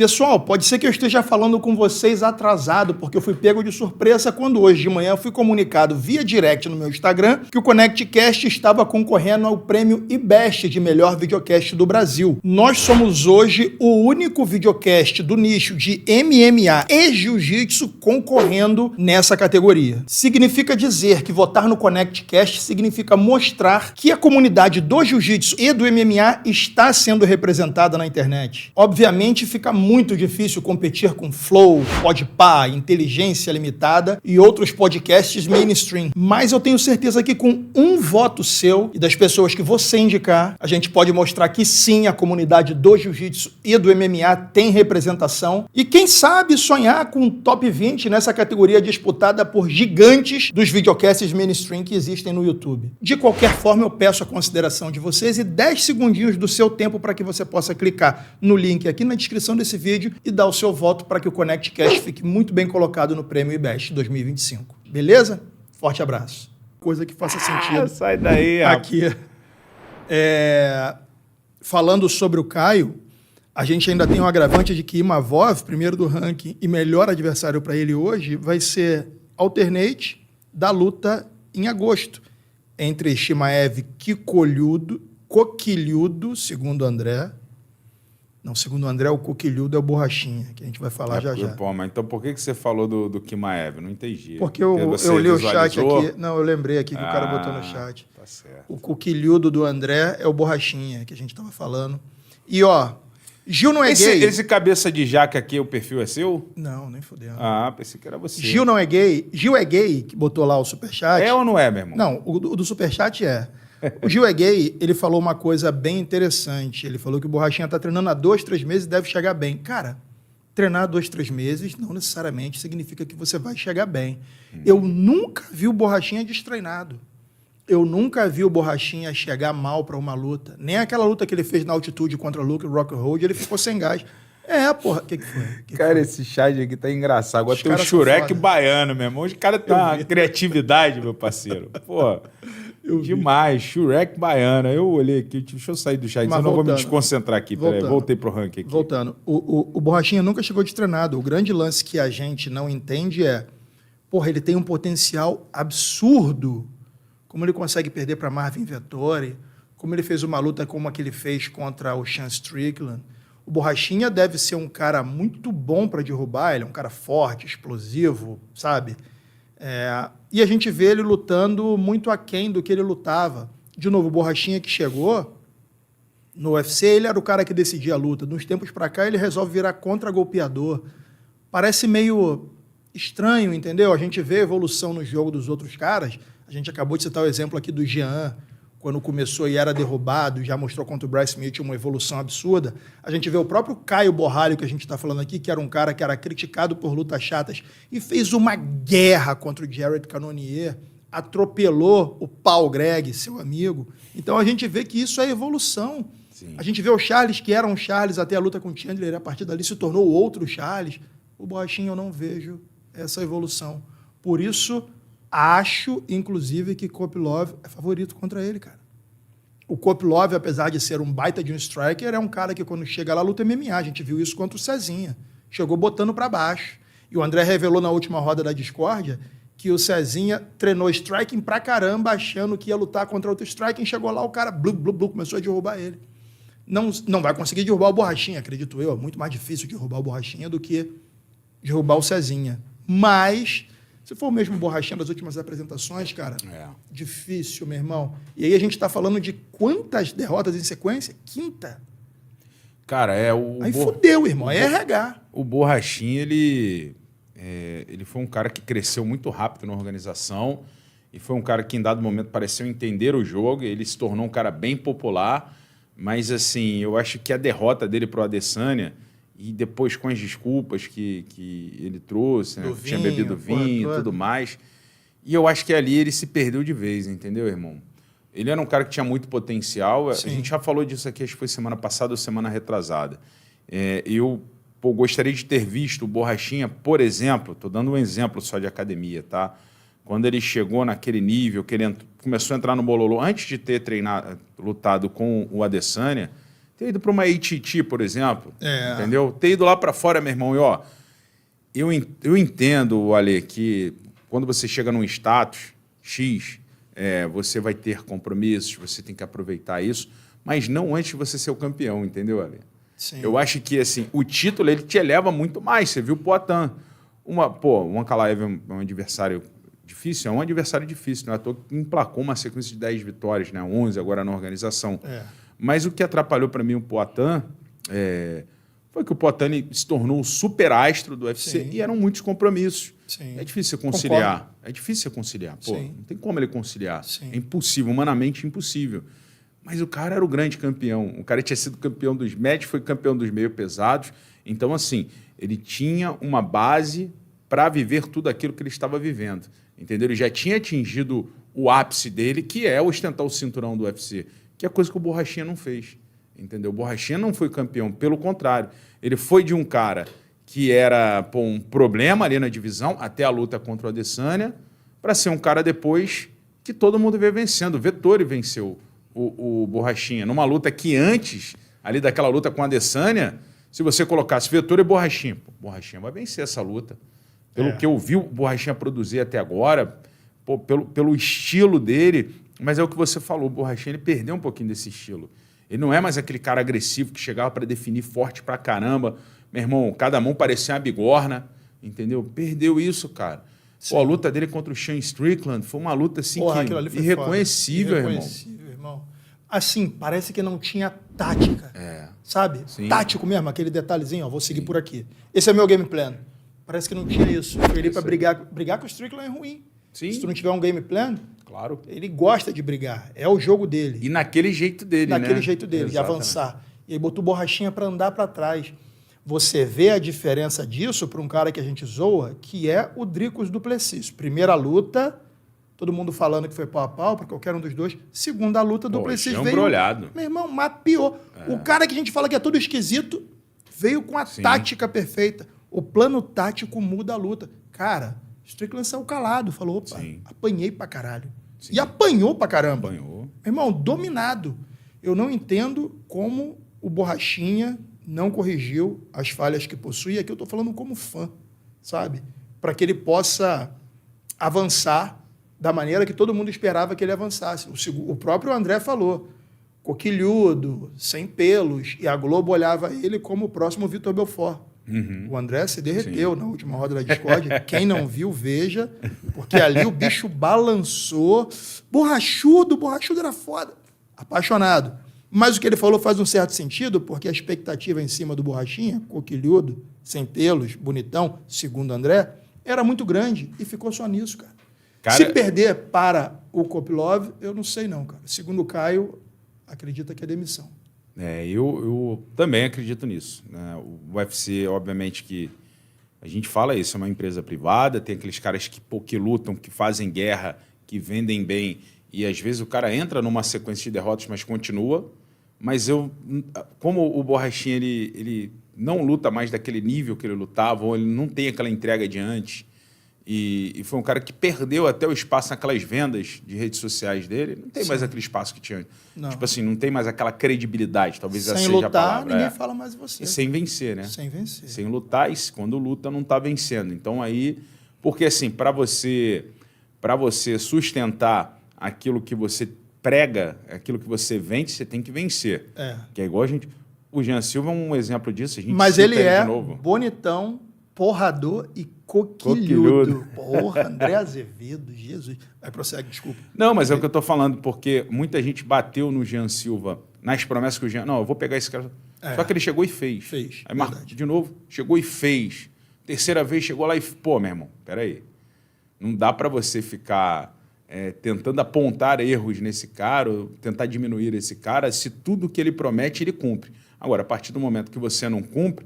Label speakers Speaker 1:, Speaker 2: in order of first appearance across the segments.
Speaker 1: Pessoal, pode ser que eu esteja falando com vocês atrasado, porque eu fui pego de surpresa quando hoje de manhã fui comunicado via direct no meu Instagram que o ConnectCast estava concorrendo ao prêmio IBEST de melhor videocast do Brasil. Nós somos hoje o único videocast do nicho de MMA e Jiu-Jitsu concorrendo nessa categoria. Significa dizer que votar no ConnectCast significa mostrar que a comunidade do Jiu-Jitsu e do MMA está sendo representada na internet. Obviamente fica muito difícil competir com Flow, Podpah, Inteligência Limitada e outros podcasts mainstream. Mas eu tenho certeza que com um voto seu e das pessoas que você indicar, a gente pode mostrar que sim, a comunidade do Jiu-Jitsu e do MMA tem representação. E quem sabe sonhar com um top 20 nessa categoria disputada por gigantes dos videocasts mainstream que existem no YouTube. De qualquer forma, eu peço a consideração de vocês e 10 segundinhos do seu tempo para que você possa clicar no link aqui na descrição desse vídeo e dar o seu voto para que o ConnectCast fique muito bem colocado no Prêmio IBEST 2025. Beleza? Forte abraço. Coisa que faça sentido.
Speaker 2: Sai daí,
Speaker 1: aqui. Falando sobre o Caio, a gente ainda tem um agravante de que Imavov, primeiro do ranking e melhor adversário para ele hoje, vai ser alternate da luta em agosto entre Chimaev Coquilhudo, segundo o André. Não, segundo o André, o Coquilhudo é o Borrachinha, que a já vai falar já.
Speaker 2: Pô, mas então por que você falou do Chimaev? Não entendi.
Speaker 1: Porque eu li o chat aqui. Não, eu lembrei aqui que o cara botou no chat.
Speaker 2: Tá certo.
Speaker 1: O Coquilhudo do André é o Borrachinha, que a gente estava falando. E, ó, Gil não é gay.
Speaker 2: Esse cabeça de jaca aqui, o perfil é seu?
Speaker 1: Não, nem fodendo.
Speaker 2: Pensei que era você.
Speaker 1: Gil não é gay. Gil é gay, que botou lá o superchat.
Speaker 2: É ou não é, meu irmão?
Speaker 1: Não, o do superchat é. O Gil é gay, ele falou uma coisa bem interessante. Ele falou que o Borrachinha está treinando há 2, 3 meses e deve chegar bem. Cara, treinar 2, 3 meses não necessariamente significa que você vai chegar bem. Eu nunca vi o Borrachinha destreinado. Eu nunca vi o Borrachinha chegar mal para uma luta. Nem aquela luta que ele fez na altitude contra o Luke Rockhold, ele ficou sem gás. Porra, o que foi?
Speaker 2: Cara, esse chat aqui tá engraçado. Agora tem o Shurek baiano, meu irmão. Os caras têm uma criatividade, meu parceiro. Pô, demais. Shurek baiano. Eu olhei aqui, deixa eu sair do chat, senão eu vou me desconcentrar aqui. Peraí, voltei pro ranking aqui.
Speaker 1: Voltando. O Borrachinha nunca chegou destreinado. O grande lance que a gente não entende é, porra, ele tem um potencial absurdo. Como ele consegue perder para Marvin Vettori, como ele fez uma luta como a que ele fez contra o Sean Strickland. O Borrachinha deve ser um cara muito bom para derrubar, ele é um cara forte, explosivo, sabe? E a gente vê ele lutando muito aquém do que ele lutava. De novo, o Borrachinha que chegou no UFC, ele era o cara que decidia a luta. De uns tempos para cá, ele resolve virar contra-golpeador. Parece meio estranho, entendeu? A gente vê a evolução no jogo dos outros caras. A gente acabou de citar o exemplo aqui do Jean, quando começou e era derrubado, já mostrou contra o Bryce Mitchell uma evolução absurda. A gente vê o próprio Caio Borralho, que a gente está falando aqui, que era um cara que era criticado por lutas chatas e fez uma guerra contra o Jared Cannonier, atropelou o Paul Greg, seu amigo. Então a gente vê que isso é evolução. Sim. A gente vê o Charles, que era um Charles até a luta com o Chandler, a partir dali se tornou outro Charles. O Borrachinha eu não vejo essa evolução. Por isso, acho, inclusive, que Kopylov é favorito contra ele, cara. O Kopylov, apesar de ser um baita de um striker, é um cara que, quando chega lá, luta MMA. A gente viu isso contra o Cezinha. Chegou botando para baixo. E o André revelou na última roda da discórdia que o Cezinha treinou striking pra caramba, achando que ia lutar contra outro striking. Chegou lá, o cara começou a derrubar ele. Não vai conseguir derrubar o Borrachinha, acredito eu. É muito mais difícil derrubar o Borrachinha do que derrubar o Cezinha. Mas, se for o mesmo Borrachinha das últimas apresentações, cara, difícil, meu irmão. E aí a gente está falando de quantas derrotas em sequência? Quinta.
Speaker 2: Cara,
Speaker 1: aí fudeu, irmão. Aí é RH.
Speaker 2: O Borrachinha, ele foi um cara que cresceu muito rápido na organização e foi um cara que, em dado momento, pareceu entender o jogo. Ele se tornou um cara bem popular. Mas, assim, eu acho que a derrota dele pro Adesanya, e depois com as desculpas que ele trouxe, né? Tinha bebido vinho e tudo mais. E eu acho que ali ele se perdeu de vez, entendeu, irmão? Ele era um cara que tinha muito potencial. Sim. A gente já falou disso aqui, acho que foi semana passada ou semana retrasada. Eu gostaria de ter visto o Borrachinha, por exemplo, estou dando um exemplo só de academia, tá? Quando ele chegou naquele nível, que ele começou a entrar no bololô, antes de ter lutado com o Adesanya, Ter ido para uma ATT, por exemplo,
Speaker 1: É.
Speaker 2: entendeu? Ter ido lá para fora, meu irmão, e ó, eu entendo, Ale, que quando você chega num status X, você vai ter compromissos, você tem que aproveitar isso, mas não antes de você ser o campeão, entendeu, Ale?
Speaker 1: Sim.
Speaker 2: Eu acho que assim, o título ele te eleva muito mais. Você viu o Poatan. O Ankalaev é um adversário difícil, é um adversário difícil, não é à toa que emplacou uma sequência de 10 vitórias, né? 11 agora na organização. Mas o que atrapalhou para mim o Poatan foi que o Poatan se tornou o super astro do UFC. Sim. E eram muitos compromissos.
Speaker 1: Sim.
Speaker 2: É difícil você conciliar.
Speaker 1: Concordo.
Speaker 2: É difícil você conciliar. Pô,
Speaker 1: Sim.
Speaker 2: não tem como ele conciliar.
Speaker 1: Sim.
Speaker 2: É impossível, humanamente impossível. Mas o cara era o grande campeão. O cara tinha sido campeão dos médios, foi campeão dos meio pesados. Então, assim, ele tinha uma base para viver tudo aquilo que ele estava vivendo. Entendeu? Ele já tinha atingido o ápice dele, que é ostentar o cinturão do UFC, que é coisa que o Borrachinha não fez. Entendeu? O Borrachinha não foi campeão, pelo contrário. Ele foi de um cara que era um problema ali na divisão, até a luta contra o Adesanya, para ser um cara depois que todo mundo veio vencendo. O Vettori venceu o Borrachinha, numa luta que antes, ali daquela luta com a Adesanya, se você colocasse Vettori e Borrachinha, Borrachinha vai vencer essa luta. Pelo que eu vi o Borrachinha produzir até agora, pelo estilo dele, mas é o que você falou, o Borrachinha ele perdeu um pouquinho desse estilo. Ele não é mais aquele cara agressivo que chegava para definir forte pra caramba. Meu irmão, cada mão parecia uma bigorna, entendeu? Perdeu isso, cara. Pô, a luta dele contra o Sean Strickland foi uma luta assim irreconhecível, irmão.
Speaker 1: Assim, parece que não tinha tática, sabe?
Speaker 2: Sim.
Speaker 1: Tático mesmo, aquele detalhezinho, ó, vou seguir por aqui. Esse é o meu game plan. Parece que não tinha isso. Foi ele para brigar com o Strickland é ruim.
Speaker 2: Sim.
Speaker 1: Se tu não tiver um game plan,
Speaker 2: claro,
Speaker 1: ele gosta de brigar. É o jogo dele.
Speaker 2: E naquele jeito dele,
Speaker 1: naquele jeito dele, de avançar. E aí botou Borrachinha para andar para trás. Você vê a diferença disso para um cara que a gente zoa, que é o Dricus du Plessis. Primeira luta, todo mundo falando que foi pau a pau para qualquer um dos dois. Segunda luta, do Plessis veio...
Speaker 2: Embrolhado.
Speaker 1: Meu irmão, mapeou. O cara que a gente fala que é todo esquisito, veio com a tática perfeita. O plano tático muda a luta. Cara, Strickland saiu calado. Falou, opa, apanhei pra caralho. Sim. E apanhou pra caramba.
Speaker 2: Apanhou.
Speaker 1: Meu irmão, dominado. Eu não entendo como o Borrachinha não corrigiu as falhas que possui. Aqui eu tô falando como fã, sabe? Para que ele possa avançar da maneira que todo mundo esperava que ele avançasse. O próprio André falou. Coquilhudo, sem pelos. E a Globo olhava ele como o próximo Vitor Belfort. O André se derreteu na última roda da Discord. Quem não viu, veja. Porque ali o bicho balançou. Borrachudo era foda. Apaixonado. Mas o que ele falou faz um certo sentido, porque a expectativa em cima do Borrachinha, coquilhudo, sem pelos, bonitão, segundo André, era muito grande. E ficou só nisso, cara. Se perder para o Kopilov, eu não sei não, cara. Segundo o Caio, acredita que é demissão.
Speaker 2: Eu também acredito nisso. Né? O UFC, obviamente, que a gente fala isso, é uma empresa privada, tem aqueles caras que lutam, que fazem guerra, que vendem bem, e às vezes o cara entra numa sequência de derrotas, mas continua. Mas como o Borrachinha ele não luta mais daquele nível que ele lutava, ou ele não tem aquela entrega de antes, e foi um cara que perdeu até o espaço naquelas vendas de redes sociais dele. Não tem mais aquele espaço que tinha. Não. Tipo assim, não tem mais aquela credibilidade. Talvez essa seja a palavra.
Speaker 1: Ninguém fala mais de você.
Speaker 2: E sem vencer, né?
Speaker 1: Sem vencer.
Speaker 2: Sem lutar, e quando luta não está vencendo. Então aí... Porque assim, para você sustentar aquilo que você prega, aquilo que você vende, você tem que vencer. Que é igual a gente... O Jean Silva é um exemplo disso. A gente
Speaker 1: Mas ele é bonitão, porrador e coquilhudo. Porra, André Azevedo, Jesus. Vai, prossegue, desculpa.
Speaker 2: Não, mas é o que eu estou falando, porque muita gente bateu no Jean Silva nas promessas que o Jean... Não, eu vou pegar esse cara... Só que ele chegou e fez. Aí marcou de novo, chegou e fez. Terceira vez, chegou lá e... Pô, meu irmão, peraí. Não dá para você ficar tentando apontar erros nesse cara, ou tentar diminuir esse cara, se tudo que ele promete, ele cumpre. Agora, a partir do momento que você não cumpre,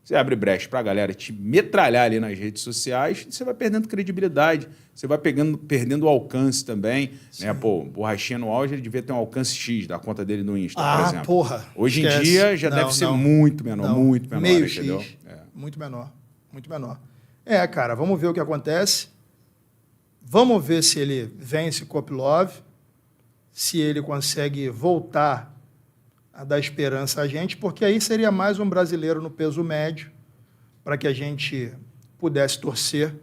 Speaker 2: você abre brecha para a galera te metralhar ali nas redes sociais, você vai perdendo credibilidade, você vai perdendo o alcance também. Né? Pô, o Borrachinha no auge, ele devia ter um alcance X da conta dele no Insta, por exemplo.
Speaker 1: Porra.
Speaker 2: Hoje em dia já deve ser muito menor, muito menor.
Speaker 1: Meio
Speaker 2: entendeu?
Speaker 1: X. Muito menor, muito menor. Cara, vamos ver o que acontece. Vamos ver se ele vence Kopilov, se ele consegue voltar a dar esperança a gente, porque aí seria mais um brasileiro no peso médio para que a gente pudesse torcer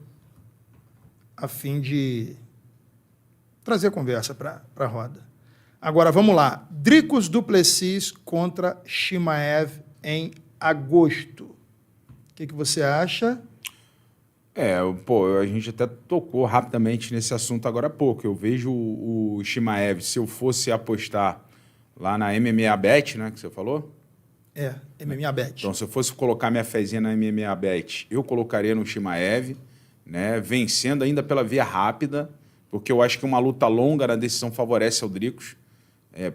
Speaker 1: a fim de trazer conversa para a roda. Agora, vamos lá. Dricos du Plessis contra Chimaev em agosto. O que você acha?
Speaker 2: A gente até tocou rapidamente nesse assunto agora há pouco. Eu vejo o Chimaev, se eu fosse apostar lá na MMA Bet, né, que você falou?
Speaker 1: MMA Bet.
Speaker 2: Então, se eu fosse colocar minha fezinha na MMA Bet, eu colocaria no Chimaev, né, vencendo ainda pela via rápida, porque eu acho que uma luta longa na decisão favorece ao Dricos.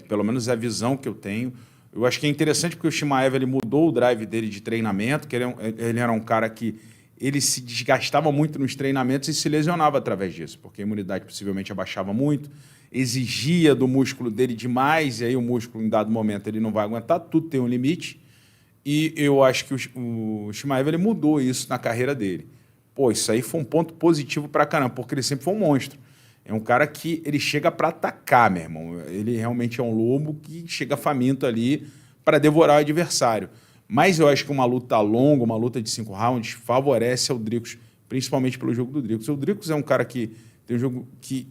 Speaker 2: Pelo menos é a visão que eu tenho. Eu acho que é interessante porque o Chimaev ele mudou o drive dele de treinamento, que ele era um cara que ele se desgastava muito nos treinamentos e se lesionava através disso, porque a imunidade possivelmente abaixava muito, exigia do músculo dele demais, e aí o músculo, em dado momento, ele não vai aguentar, tudo tem um limite. E eu acho que o Chimaev ele mudou isso na carreira dele. Isso aí foi um ponto positivo pra caramba, porque ele sempre foi um monstro. É um cara que ele chega para atacar, meu irmão. Ele realmente é um lobo que chega faminto ali para devorar o adversário. Mas eu acho que uma luta longa, uma luta de 5 rounds, favorece ao Dricos, principalmente pelo jogo do Dricos. O Dricos é um cara que tem um jogo que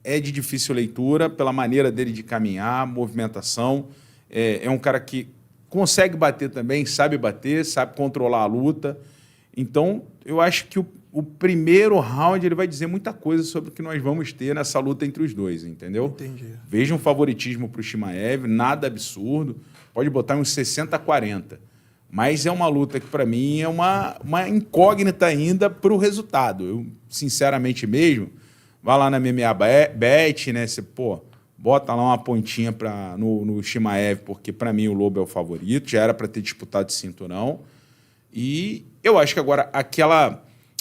Speaker 2: é de difícil leitura, pela maneira dele de caminhar, movimentação. É um cara que consegue bater também, sabe controlar a luta. Então, eu acho que o primeiro round ele vai dizer muita coisa sobre o que nós vamos ter nessa luta entre os dois, entendeu?
Speaker 1: Entendi.
Speaker 2: Veja um favoritismo para o Chimaev, nada absurdo, pode botar uns 60-40. Mas é uma luta que, para mim, é uma incógnita ainda para o resultado. Eu, sinceramente mesmo, vai lá na MMA Bet, né? Você, bota lá uma pontinha no Chimaev, porque, para mim, o Lobo é o favorito. Já era para ter disputado esse cinturão. E eu acho que agora,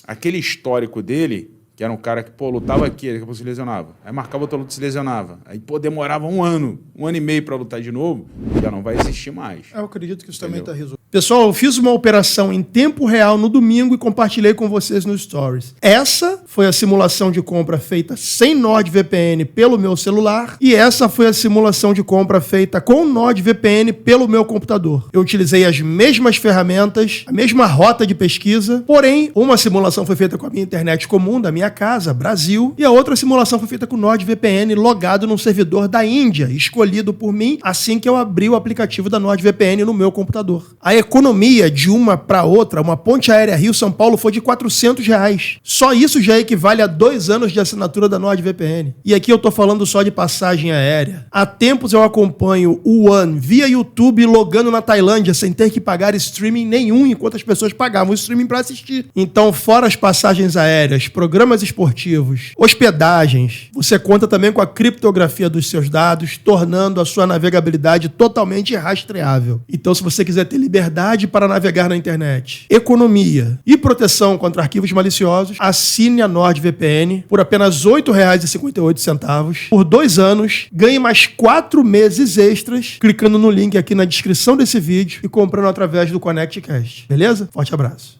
Speaker 2: aquele histórico dele, que era um cara que, lutava aqui, daqui a pouco se lesionava. Aí marcava outra luta e se lesionava. Aí, demorava um ano e meio para lutar de novo, já não vai existir mais.
Speaker 1: Eu acredito que isso também está resolvido. Pessoal, eu fiz uma operação em tempo real no domingo e compartilhei com vocês no Stories. Essa foi a simulação de compra feita sem NordVPN pelo meu celular e essa foi a simulação de compra feita com NordVPN pelo meu computador. Eu utilizei as mesmas ferramentas, a mesma rota de pesquisa, porém, uma simulação foi feita com a minha internet comum da minha casa, Brasil, e a outra simulação foi feita com NordVPN logado num servidor da Índia, escolhido por mim assim que eu abri o aplicativo da NordVPN no meu computador. A economia de uma para outra, uma ponte aérea Rio-São Paulo, foi de R$400. Só isso já equivale a 2 anos de assinatura da NordVPN. E aqui eu tô falando só de passagem aérea. Há tempos eu acompanho o One via YouTube logando na Tailândia sem ter que pagar streaming nenhum, enquanto as pessoas pagavam o streaming para assistir. Então, fora as passagens aéreas, programas esportivos, hospedagens, você conta também com a criptografia dos seus dados, tornando a sua navegabilidade totalmente rastreável. Então, se você quiser ter liberdade para navegar na internet, economia e proteção contra arquivos maliciosos, assine a NordVPN por apenas R$ 8,58 por 2 anos, ganhe mais 4 meses extras clicando no link aqui na descrição desse vídeo e comprando através do ConnectCast. Beleza? Forte abraço.